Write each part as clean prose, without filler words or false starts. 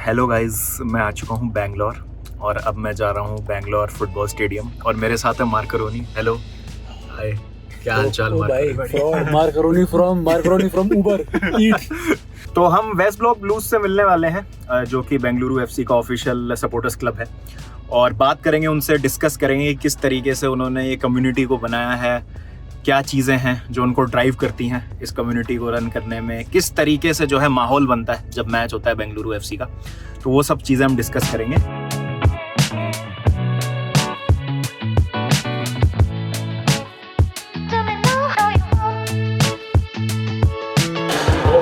Hello guys, मैं आ चुका हूँ बैंगलोर और अब मैं जा रहा हूँ बैंगलोर फुटबॉल स्टेडियम और मेरे साथ है मार्करोनी। हेलो, हाय, क्या हाल चाल मार्करोनी फ्रॉम उबर ईट। तो हम वेस्ट ब्लॉक ब्लूज से मिलने वाले हैं जो कि बेंगलुरु एफसी का ऑफिशियल सपोर्टर्स क्लब है, और बात करेंगे उनसे, डिस्कस करेंगे किस तरीके से उन्होंने ये कम्युनिटी को बनाया है, क्या चीज़ें हैं जो उनको ड्राइव करती हैं इस कम्युनिटी को रन करने में, किस तरीके से जो है माहौल बनता है जब मैच होता है बेंगलुरु एफसी का। तो वो सब चीज़ें हम डिस्कस करेंगे।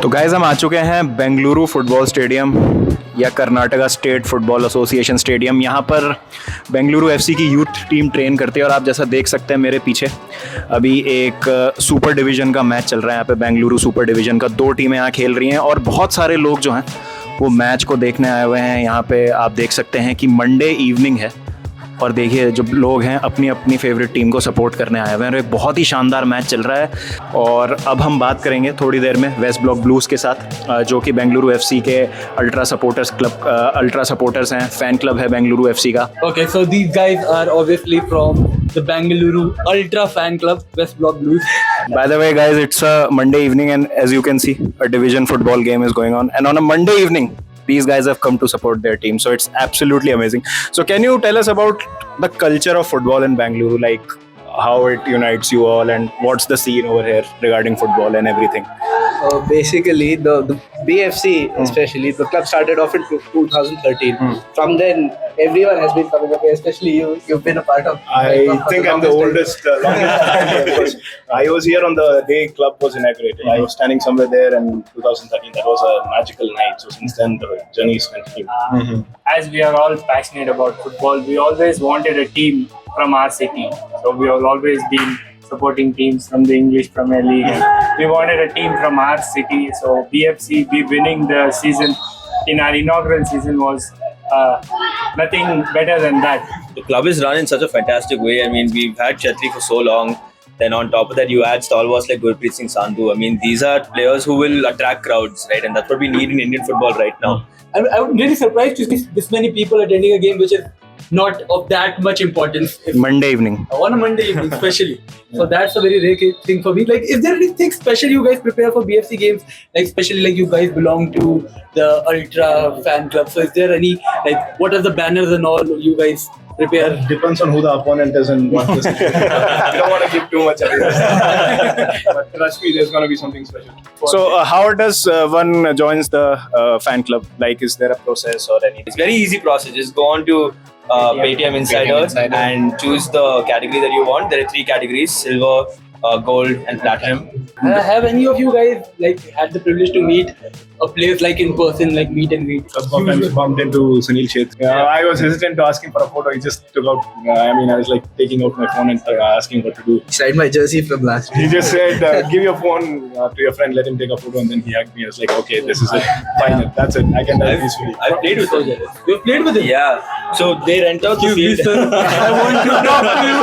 तो गाइस, हम आ चुके हैं बेंगलुरु फुटबॉल स्टेडियम या Karnataka state football association stadium. यहाँ पर बेंगलुरु एफसी की यूथ टीम ट्रेन करती है और आप जैसा देख सकते हैं मेरे पीछे अभी एक सुपर डिवीज़न का मैच चल रहा है। यहाँ पे बेंगलुरु सुपर डिवीज़न का 2 टीमें यहाँ खेल रही हैं और बहुत सारे लोग जो हैं वो मैच को देखने आए हुए हैं। यहाँ पे आप देख सकते हैं कि मंडे इवनिंग है और देखिए जो लोग हैं अपनी अपनी फेवरेट टीम को सपोर्ट करने आए हुए हैं और एक बहुत ही शानदार मैच चल रहा है। और अब हम बात करेंगे थोड़ी देर में वेस्ट ब्लॉक ब्लूज़ के साथ, जो कि बेंगलुरु एफसी के अल्ट्रा सपोर्टर्स हैं, फैन क्लब है बेंगलुरु एफसी का। Okay, so these guys are obviously from the Bengaluru Ultra Fan Club, West Block Blues. By the way guys, it's a Monday evening and as you can see a division football game is going on, and on a Monday evening these guys have come to support their team, so it's absolutely amazing. So can you tell us about the culture of football in Bengaluru, like how it unites you all and what's the scene over here regarding football and everything? Basically, the BFC, especially the club started off in 2013. From then, everyone has been coming up here, especially you. You've been a part of. I think I'm the oldest, longest time here, because I was here on the day club was inaugurated. I was standing somewhere there in 2013. That was a magical night. So since then, the journey is continued. As we are all passionate about football, we always wanted a team from our city. So we have always been supporting teams from the English Premier League. And we wanted a team from our city. So BFC, we winning the season in our inaugural season was nothing better than that. The club is run in such a fantastic way. I mean, we've had Chetri for so long. Then on top of that, you add stalwarts like Gurpreet Singh Sandhu. I mean, these are players who will attract crowds, right? And that's what we need in Indian football right now. I'm really surprised to see this many people attending a game which is not of that much importance. Monday evening. On a Monday evening, especially. So that's a very rare thing for me. Like, is there anything special you guys prepare for BFC games? Like, especially like you guys belong to the Ultra Fan Club. So is there any, like, what are the banners and all you guys prepare? It depends on who the opponent is and what the situation is. I don't want to give too much away. But trust me, there's going to be something special. So how does one joins the fan club? Like, is there a process or anything? It's very easy process. Just go on to Paytm Insider and choose the category that you want. There are 3 categories: silver, gold, and platinum. Have any of you guys like had the privilege to meet a place like in person, like meet and greet? Sometimes bumped into Sunil Chhetri. I was hesitant to ask him for a photo. He just took out. I was like taking out my phone and asking what to do. He signed my jersey from last year. He just said, "Give your phone to your friend. Let him take a photo." And then he hugged me. I was like, "Okay, this is it. Fine, that's it. I can die peacefully." I've played with him. You played with him? Yeah. So they rent out the field. I want to talk to you.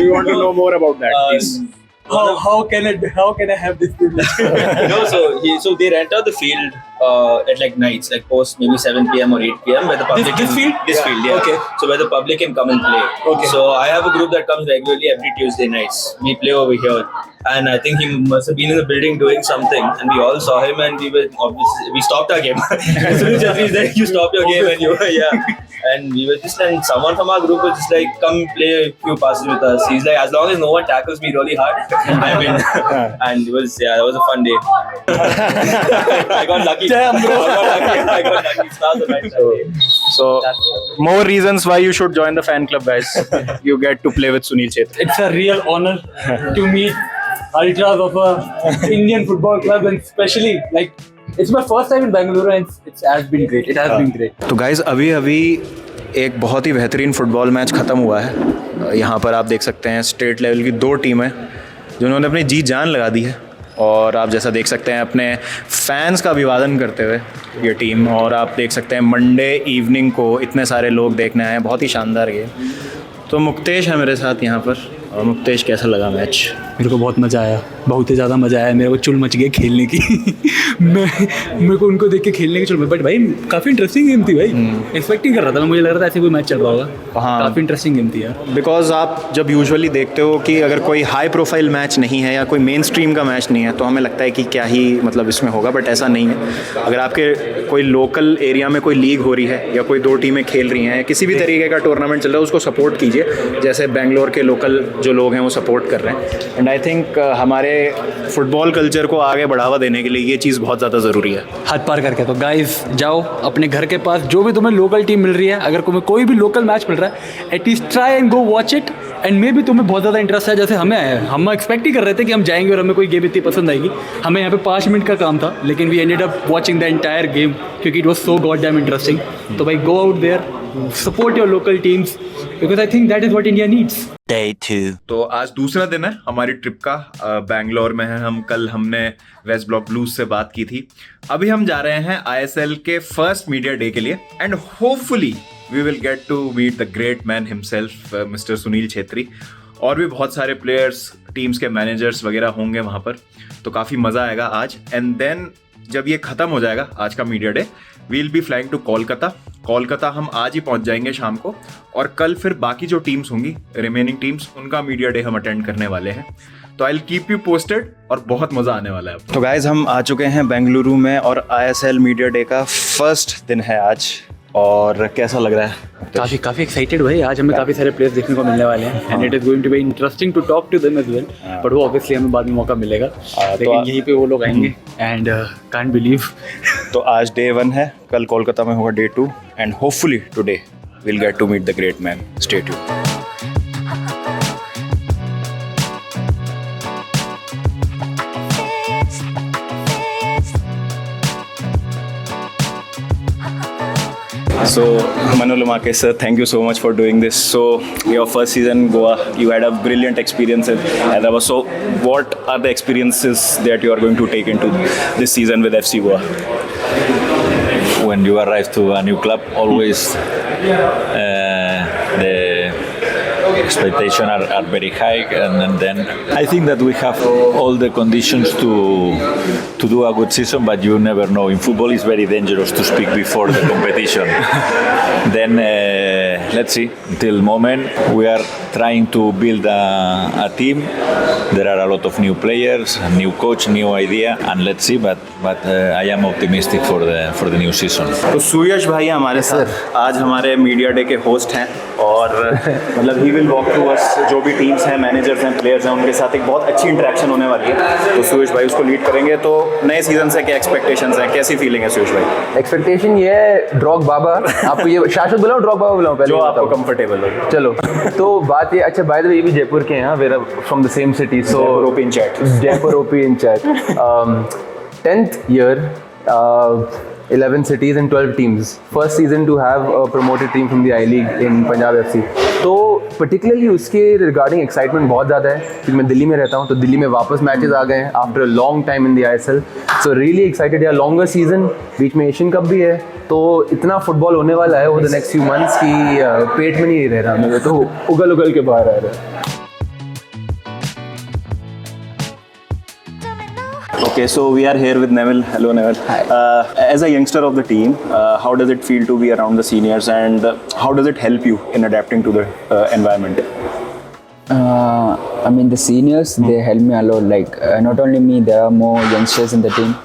We want to know more about that, please. How can I have this privilege? No, so they rent out the field at like nights, like post maybe 7 p.m. or 8 p.m. where the public This field? This field, yeah. Okay. So where the public can come and play. Okay. So I have a group that comes regularly every Tuesday nights. We play over here, and I think he must have been in the building doing something, and we all saw him, and we stopped our game. As soon as Jeffrey's there, you stop your game, and you and we were just, and someone from our group was just like, "Come play a few passes with us." He's like, "As long as no one tackles me really hard, I win." And it was that was a fun day. I got lucky. Damn, bro. I got lucky. Stars the night that day. So more reasons why you should join the fan club, guys. You get to play with Sunil Chhetri. It's a real honor to meet ultras of a Indian football club, and especially like it's my first time in Bengaluru, and it has been great. It has been great. तो guys अभी एक बहुत ही बेहतरीन football match ख़त्म हुआ है। यहाँ पर आप देख सकते हैं स्टेट लेवल की 2 टीमें जिन्होंने अपनी जी जान लगा दी है, और आप जैसा देख सकते हैं अपने फैंस का अभिवादन करते हुए ये टीम। और आप देख सकते हैं मंडे इवनिंग को इतने सारे लोग देखने आए हैं, बहुत ही शानदार गेम। तो मुक्तेश है मेरे साथ यहाँ पर, और मुक्तेश, कैसा लगा मैच? मेरे को बहुत मज़ा आया, बहुत ही ज़्यादा मज़ा आया। मेरे को चुल मच गई खेलने की मेरे को उनको देख के खेलने की चुल, बट भाई काफ़ी इंटरेस्टिंग गेम थी भाई। एक्सपेक्ट नहीं कर रहा था, मुझे लग रहा था ऐसे कोई मैच चल रहा होगा। हाँ, काफ़ी इंटरेस्टिंग गेम थी यार। बिकॉज आप जब यूजुअली देखते हो कि अगर कोई हाई प्रोफाइल मैच नहीं है या कोई मेन स्ट्रीम का मैच नहीं है तो हमें लगता है कि क्या ही मतलब इसमें होगा, बट ऐसा नहीं है। अगर आपके कोई लोकल एरिया में कोई लीग हो रही है या कोई दो टीमें खेल रही हैं, किसी भी तरीके का टूर्नामेंट चल रहा है, उसको सपोर्ट कीजिए, जैसे बेंगलोर के लोकल जो लोग हैं वो सपोर्ट कर रहे हैं। एंड आई थिंक हमारे फुटबॉल कल्चर को आगे बढ़ावा देने के लिए ये चीज़ बहुत ज़्यादा ज़रूरी है। हाथ पार करके तो गाइस जाओ अपने घर के पास, जो भी तुम्हें लोकल टीम मिल रही है, अगर तुम्हें कोई भी लोकल मैच मिल रहा है, at least try and go watch it. And मे भी तुम्हें बहुत ज़्यादा इंटरेस्ट है जैसे हमें है। हम एक्सपेक्ट ही कर रहे थे कि हम जाएंगे और हमें कोई गेम इतनी पसंद आएगी। हमें यहाँ पे 5 मिनट का काम था, लेकिन we ended up watching the entire game क्योंकि it was so goddamn interesting. तो भाई go out there, support your local teams because I think that is what India needs. Day 2. तो आज दूसरा दिन है हमारी ट्रिप का। बैंगलोर में है हम। कल हमने वेस्ट ब्लॉक ब्लूज से बात की थी। अभी हम जा रहे हैं ISL के फर्स्ट मीडिया डे के लिए and hopefully we will get to meet the great man himself mister Sunil Chhetri. और भी बहुत सारे प्लेयर्स, टीम्स के मैनेजर्स वगैरह होंगे वहाँ पर, तो काफ़ी मज़ा आएगा आज। एंड देन जब ये ख़त्म हो जाएगा आज का media day, we'll be flying to Kolkata हम आज ही पहुंच जाएंगे शाम को। और कल फिर बाकी जो टीम्स होंगी, रिमेनिंग टीम्स, उनका मीडिया डे हम अटेंड करने वाले हैं। तो I will keep you posted और बहुत मज़ा आने वाला है। तो गाइज हम आ चुके हैं बेंगलुरु में और ISL मीडिया डे का फर्स्ट दिन है आज। और कैसा लग रहा है? काफ़ी एक्साइटेड भाई। आज हमें काफ़ी सारे प्लेयर्स देखने को मिलने वाले हैं and it is going to be interesting to talk to them as well. But वो ऑब्वियसली हमें बाद में मौका मिलेगा, लेकिन यहीं पे वो लोग आएंगे एंड कांट बिलीव। तो आज डे 1 है, कल कोलकाता में होगा day 2 and hopefully today we'll get to meet the great man. Stay tuned. So, Manu Lumake sir, thank you so much for doing this. So, your first season Goa, you had a brilliant experience at Hyderabad. So, what are the experiences that you are going to take into this season with FC Goa? When you arrive to a new club, always the expectations are very high, and then I think that we have all the conditions to do a good season, but you never know. In football, it's very dangerous to speak before the competition. Then let's see. Till moment, we are trying to build a team. There are a lot of new players, a new coach, new idea, and let's see. But I am optimistic for the new season. तो सुयश भाई हमारे साथ आज हमारे media day के host हैं और मतलब he will walk to us, जो भी टीम्स हैं, मैनेजर्स हैं, प्लेयर्स हैं, उनके साथ एक बहुत अच्छी इंटरेक्शन होने वाली है। तो सुयश भाई उसको लीड करेंगे। तो नए सीजन से क्या एक्सपेक्टेशंस हैं, कैसी फीलिंग है सुयश भाई? एक्सपेक्टेशन ये है, ड्रॉग बाबा, आपको ये शाश्वत बुलाऊं, ड्रॉग बाबा बुलाऊं? पहले जो आपको कंफर्टेबल हो। चलो तो बात ये, अच्छा बाय द वे ये भी जयपुर के हैं, we're from the same city, so Jaipur OP chat 10th year, 11 cities and 12 teams. First season to have a promoted team from the I League in Punjab FC. तो particularly उसके regarding excitement बहुत ज़्यादा है क्योंकि मैं दिल्ली में रहता हूँ, तो दिल्ली में वापस मैचेस आ गए हैं after a long time in the ISL. So really excited है। longer season, बीच में एशियन कप भी है, तो इतना फुटबॉल होने वाला है over the next few months कि पेट में नहीं रह रहा मेरे, तो उगल के बाहर आ रहा है। Okay, so we are here with Neville. Hello, Neville. Hi. As a youngster of the team, how does it feel to be around the seniors, and how does it help you in adapting to the environment? I mean, the seniors, they help me a lot. Like, not only me, there are more youngsters in the team.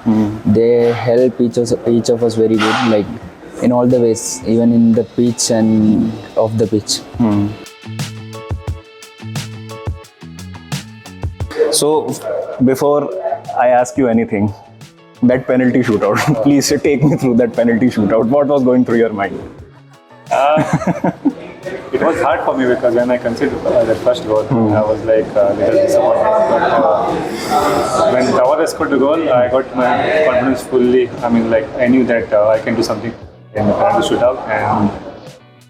They help each of us very good, like in all the ways, even in the pitch and off the pitch. So, before I ask you anything, that penalty shootout, please take me through that penalty shootout. What was going through your mind? It was hard for me because when I conceded that first goal, I was like a little disappointed. But when Tavares scored the goal, I got my confidence fully. I mean, like I knew that I can do something in the penalty shootout, and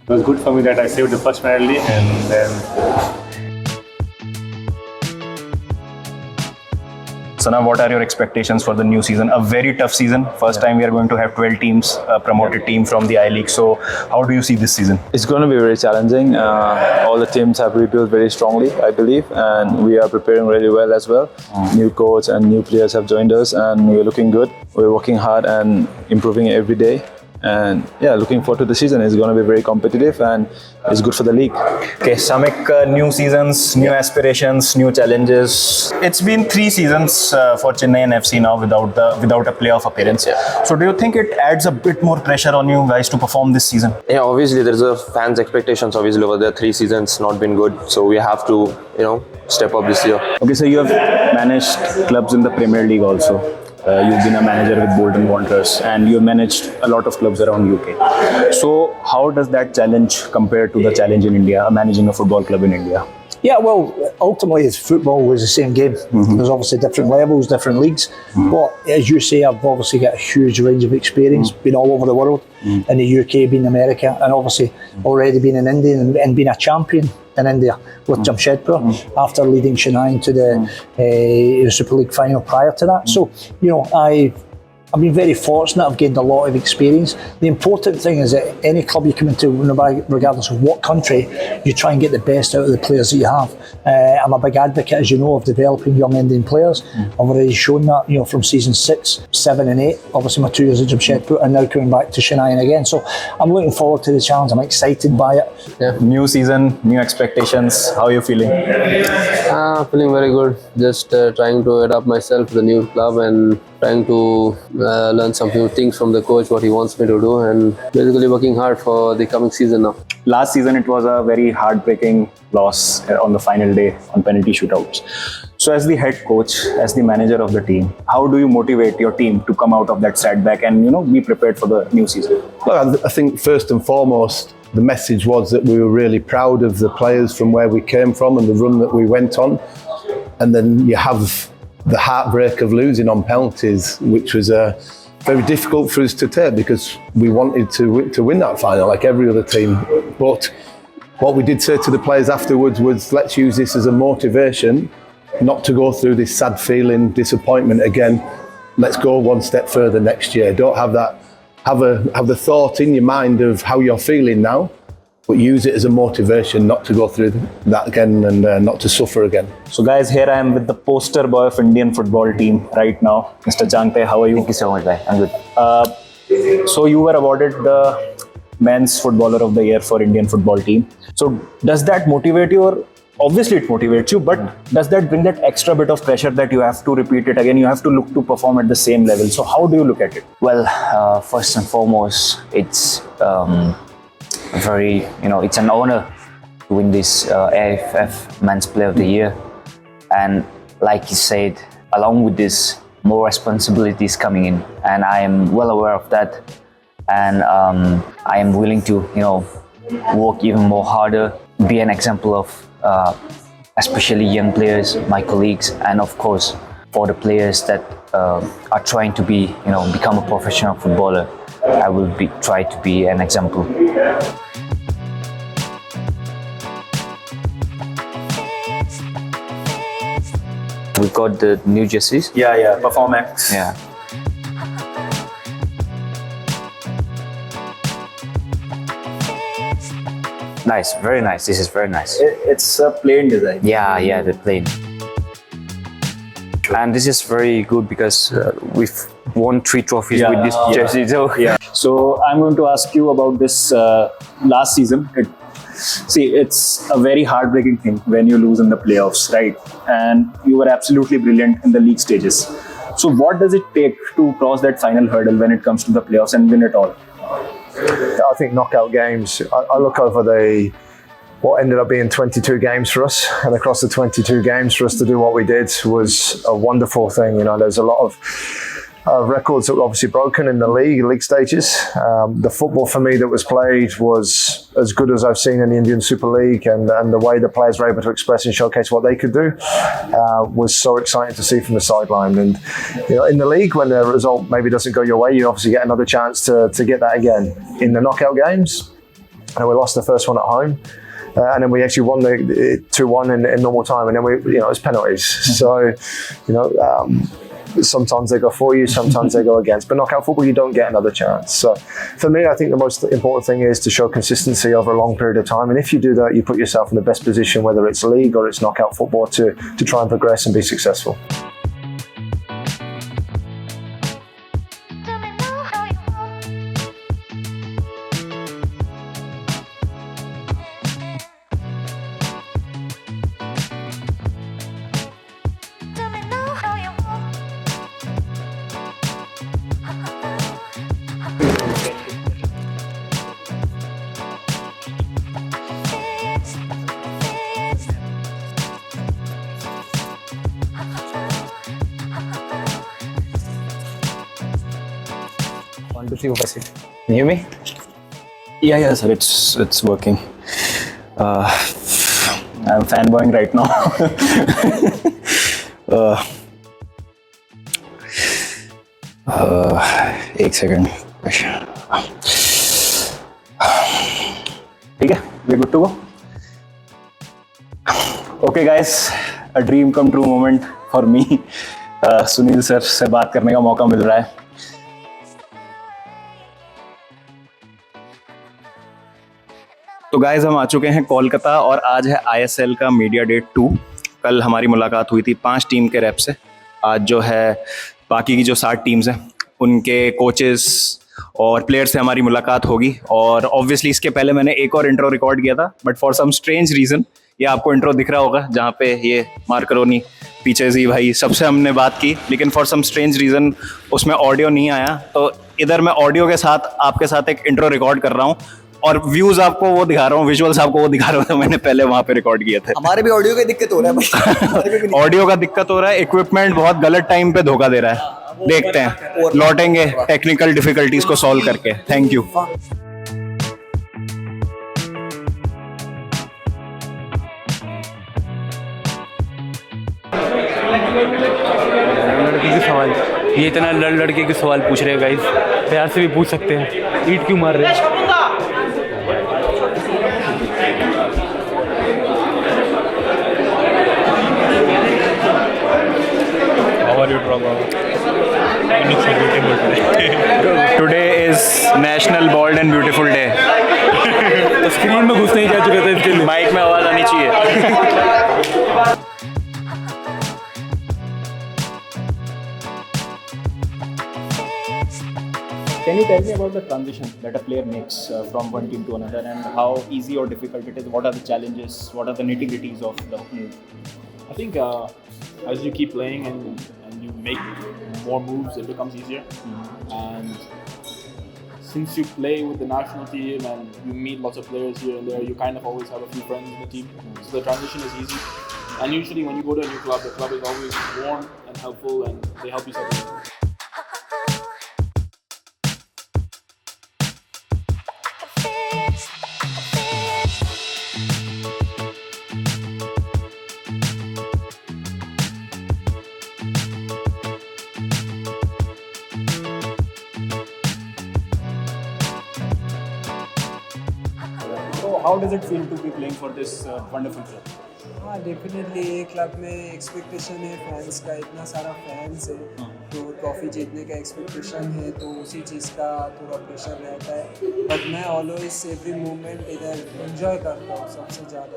it was good for me that I saved the first penalty, and then. Sana, what are your expectations for the new season? A very tough season. First time we are going to have 12 teams, a promoted team from the I-League. So how do you see this season? It's going to be very challenging. All the teams have rebuilt very strongly, I believe, and we are preparing really well as well. New coach and new players have joined us, and we're looking good. We're working hard and improving every day. And yeah, looking forward to the season. It's going to be very competitive and it's good for the league. Okay, Samik, new seasons, new aspirations, new challenges. It's been 3 seasons for Chennai and FC now without a playoff appearance. So do you think it adds a bit more pressure on you guys to perform this season? Yeah, obviously there's a fans' expectations. Obviously over the 3 seasons not been good, so we have to step up this year. Okay, so you have managed clubs in the Premier League also. You've been a manager with Bolton Wanderers and you've managed a lot of clubs around UK. So how does that challenge compare to the challenge in India, managing a football club in India? Yeah, well, ultimately, it's football is the same game. There's obviously different levels, different leagues. But as you say, I've obviously got a huge range of experience, been all over the world, in the UK, been in America, and obviously already been in India and been a champion in India with Jamshedpur after leading Chennai to the Super League final prior to that. So, I've been very fortunate. I've gained a lot of experience. The important thing is that any club you come into, regardless of what country, you try and get the best out of the players that you have. I'm a big advocate, as you know, of developing young Indian players. I've already shown that, from season 6, 7 and 8, obviously my 2 years at Jamshedpur, and now coming back to Chennai again. So I'm looking forward to the challenge. I'm excited by it. Yeah. New season, new expectations. How are you feeling? Feeling very good. Just trying to adapt myself to the new club and trying to learn some few things from the coach, what he wants me to do, and basically working hard for the coming season now. Last season, it was a very heartbreaking loss on the final day on penalty shootouts. So as the head coach, as the manager of the team, how do you motivate your team to come out of that setback and, be prepared for the new season? Well, I think first and foremost, the message was that we were really proud of the players from where we came from and the run that we went on. And then you have the heartbreak of losing on penalties, which was very difficult for us to take because we wanted to win that final like every other team. But what we did say to the players afterwards was, let's use this as a motivation not to go through this sad feeling, disappointment again. Let's go one step further next year. Don't have that. Have the thought in your mind of how you're feeling now, but use it as a motivation not to go through that again and not to suffer again. So guys, here I am with the poster boy of Indian football team right now. Mr. Jangte, how are you? Thank you so much, bhai. I'm good. So you were awarded the Men's Footballer of the Year for Indian football team. So does that motivate you? Or obviously it motivates you, but does that bring that extra bit of pressure that you have to repeat it again? You have to look to perform at the same level. So how do you look at it? Well, first and foremost, it's it's an honor to win this AFF Men's Player of the Year. And like you said, along with this, more responsibilities coming in. And I am well aware of that. And I am willing to, work even more harder, be an example of especially young players, my colleagues, and of course, for the players that are trying to be, become a professional footballer. I will try to be an example. We got the new jerseys. Yeah, Performax. Yeah. Nice, very nice. This is very nice. It's a plain design. Yeah, the plain. And this is very good because we've won 3 trophies with this jersey. So I'm going to ask you about this last season. It's a very heartbreaking thing when you lose in the playoffs, right? And you were absolutely brilliant in the league stages. So what does it take to cross that final hurdle when it comes to the playoffs and win it all? I think knockout games, I look over what ended up being 22 games for us, and across the 22 games for us to do what we did was a wonderful thing. There's a lot of records that were obviously broken in the league stages. The football for me that was played was as good as I've seen in the Indian Super League, and the way the players were able to express and showcase what they could do was so exciting to see from the sideline. And in the league, when the result maybe doesn't go your way, you obviously get another chance to get that again. In the knockout games, we lost the first one at home. and then we actually won the 2-1 in normal time, and then it was penalties. So, sometimes they go for you, sometimes they go against. But knockout football, you don't get another chance. So, for me, I think the most important thing is to show consistency over a long period of time. And if you do that, you put yourself in the best position, whether it's league or it's knockout football, to try and progress and be successful. Can you hear me? Yeah, sir. It's working. I'm fanboying right now. एक second. ठीक है, we're good to go. Okay guys, a dream come true moment for me. Sunil sir से बात करने का मौका मिल रहा है. तो गाइज हम आ चुके हैं कोलकाता और आज है ISL का मीडिया डे 2. कल हमारी मुलाकात हुई थी 5 टीम के रैप से. आज जो है बाकी की जो 7 टीम्स हैं उनके कोचेस और प्लेयर्स से हमारी मुलाकात होगी. और ऑब्वियसली इसके पहले मैंने एक और इंट्रो रिकॉर्ड किया था, but for some strange reason ये आपको इंट्रो दिख रहा होगा जहाँ पे ये मार्करोनी पीछे जी भाई सबसे हमने बात की, लेकिन फॉर सम स्ट्रेंज रीज़न उसमें ऑडियो नहीं आया. तो इधर मैं ऑडियो के साथ आपके साथ एक इंट्रो रिकॉर्ड कर रहा हूँ और व्यूज आपको वो दिखा रहा हूँ, विजुअल्स आपको वो दिखा रहा हूँ. मैंने पहले वहाँ पे रिकॉर्ड किए थे. हमारे भी ऑडियो का दिक्कत हो रहा है. ऑडियो का दिक्कत हो रहा है, इक्विपमेंट बहुत गलत टाइम पे धोखा दे रहा है. देखते हैं, लौटेंगे टेक्निकल डिफिकल्टीज को सॉल्व करके. Thank you. ये इतना लड़के के सवाल पूछ रहे हो गाइस, प्यार से भी पूछ सकते हैं. ईट क्यों मार रहे हैं? How are you, Drog? You look so beautiful today. Today is National Bald and Beautiful Day. तो स्क्रीन में घुस नहीं जा चुके थे इसके लिए. माइक में आवाज आनी चाहिए. Can you tell me about the transition that a player makes from one team to another, and how easy or difficult it is? What are the challenges? What are the nitty-gritties of the move? I think as you keep playing and you make more moves, it becomes easier. And since you play with the national team and you meet lots of players here and there, you kind of always have a few friends in the team. So the transition is easy. And usually when you go to a new club, the club is always warm and helpful and they help you settle in. How does it feel to be playing for this wonderful club? हाँ definitely ये club में expectation है fans का, इतना सारा fans है तो trophy जीतने का एक्सपेक्टेशन है, तो उसी चीज़ का थोड़ा प्रेशर रहता है. बट मैं ऑलवेज एवरी मोमेंट इधर एंजॉय करता हूँ. सबसे ज़्यादा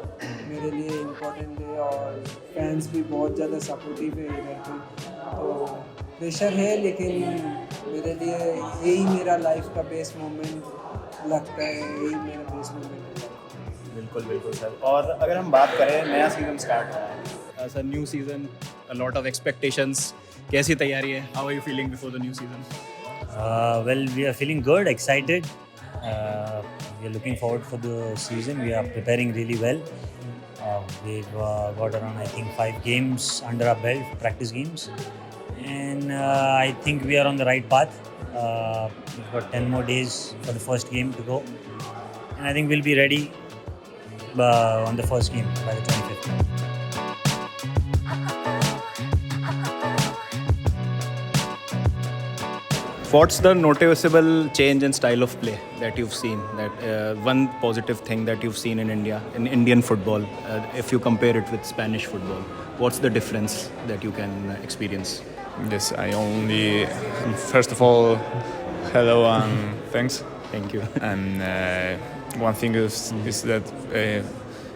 मेरे लिए इम्पोर्टेंट है और फैंस भी बहुत ज़्यादा सपोर्टिव है इधर पे. तो प्रेशर है लेकिन मेरे लिए यही मेरा लाइफ का बेस्ट मोमेंट लगता है, यही मेरा बेस्ट मोमेंट है. बिल्कुल सर. और अगर हम बात करें, नया सीजन स्टार्ट हुआ है sir, new season, a lot of expectations. कैसी तैयारी है? How are you feeling before the new season? Well, we are feeling good, excited. We are looking forward for the season. We are preparing really well. We've got around, I think, 5 games under our belt, practice games. And I think we are on the right path. We've got 10 more days for the first game to go. And I think we'll be ready on the first game by the 25th. What's the noticeable change in style of play that you've seen? That one positive thing that you've seen in India, in Indian football, if you compare it with Spanish football, what's the difference that you can experience? Yes, I only first of all, hello and thanks. Thank you. And one thing is that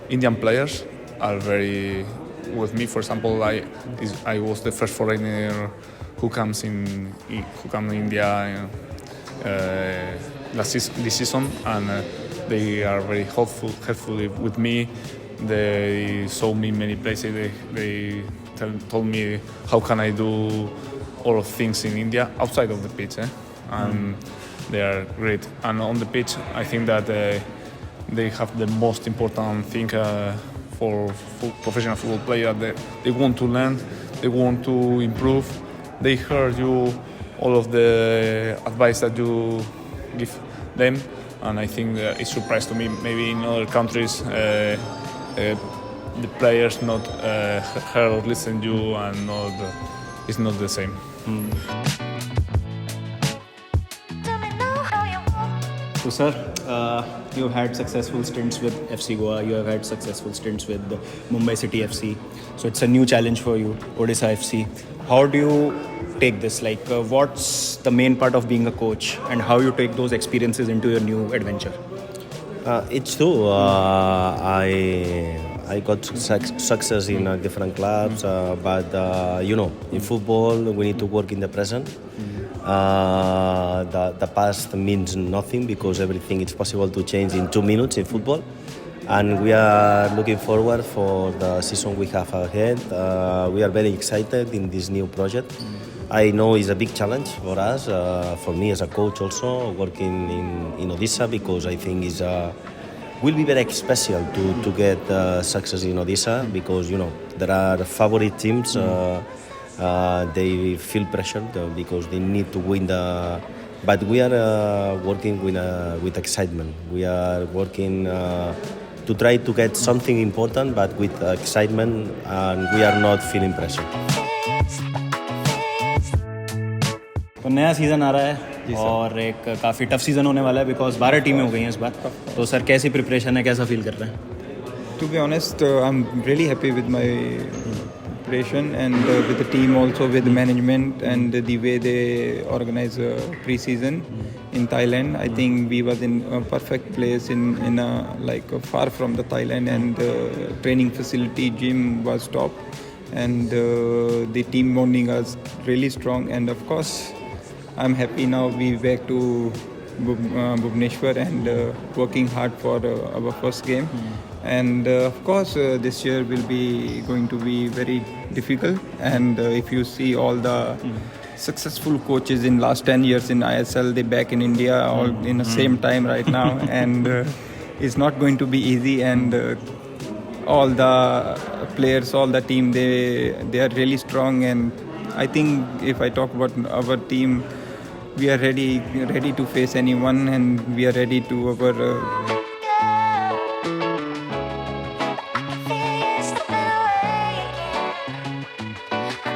Indian players are very with me. For example, I was the first foreigner who comes in India this season, and they are very helpful with me. They show me many places. They told me how can I do all of things in India outside of the pitch, and they are great. And on the pitch, I think that they have the most important thing for professional football players. They want to learn, they want to improve. They heard you all of the advice that you give them, and I think it's a surprise to me. Maybe in other countries, the players not heard or listen to you, and it's not the same. So, sir, you've had successful stints with FC Goa, you have had successful stints with Mumbai City FC. So it's a new challenge for you, Odisha FC. How do you take this? Like, what's the main part of being a coach, and how you take those experiences into your new adventure? It's true. I got success in different clubs, but in football we need to work in the present. The past means nothing because everything is possible to change in 2 minutes in football, and we are looking forward for the season we have ahead. We are very excited in this new project. I know it's a big challenge for us, for me as a coach also, working in Odisha, because I think it's will be very special to get success in Odisha, because there are favorite teams. They feel pressured because they need to win but we are working with excitement. We are working to try to get something important, but with excitement, and we are not feeling pressure. तो नया season आ रहा है और एक काफ़ी tough season होने वाला है, बिकॉज 12 टीमें हो गई हैं इस बार. तो सर कैसी प्रिपरेशन है, कैसा फील कर रहे हैं? To be honest, I'm really happy with my preparation and with the team, also with the management and the way they organize pre-season in Thailand. I think we was in a perfect place in far from the Thailand, and the training facility, gym was top, and the team bonding was really strong. And of course, I'm happy now we back to Bhubaneswar and working hard for our first game. And of course, this year will be going to be very difficult. And if you see all the successful coaches in last 10 years in ISL, they back in India all in the same time right now, and it's not going to be easy. And all the players, all the team, they are really strong. And I think if I talk about our team, we are ready to face anyone, and we are ready to our